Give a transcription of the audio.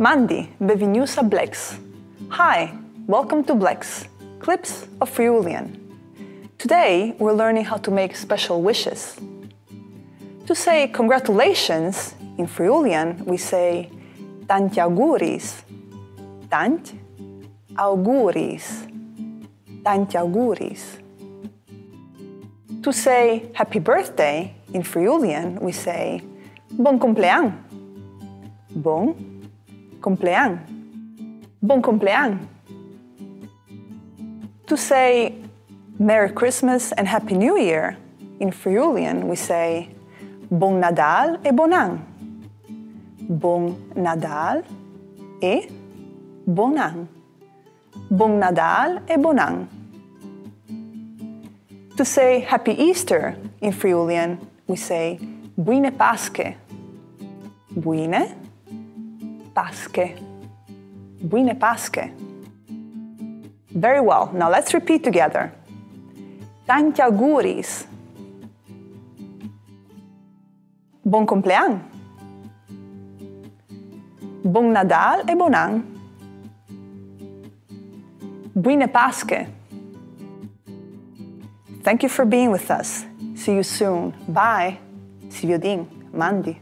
Mandi, benvenuti a Blecs. Hi, welcome to Blecs, Clips of Friulian. Today we're learning how to make special wishes. To say congratulations in Friulian, we say tanti auguris. Tanti auguris. Tanti auguris. To say happy birthday in Friulian, we say bon complean. Bon complean. Bon complean. To say Merry Christmas and Happy New Year in Friulian, we say Bon Nadal e Bon An. Bon Nadal e Bon An. Bon Nadal e Bon An. To say Happy Easter in Friulian, we say Buine Pasche. Buine Pasche. Buine Pasche. Very well, now let's repeat together. Tanti auguris. Bon complean. Bon Nadal e Bon An. Buine Pasche. Thank you for being with us. See you soon. Bye. Si vedin. Mandi.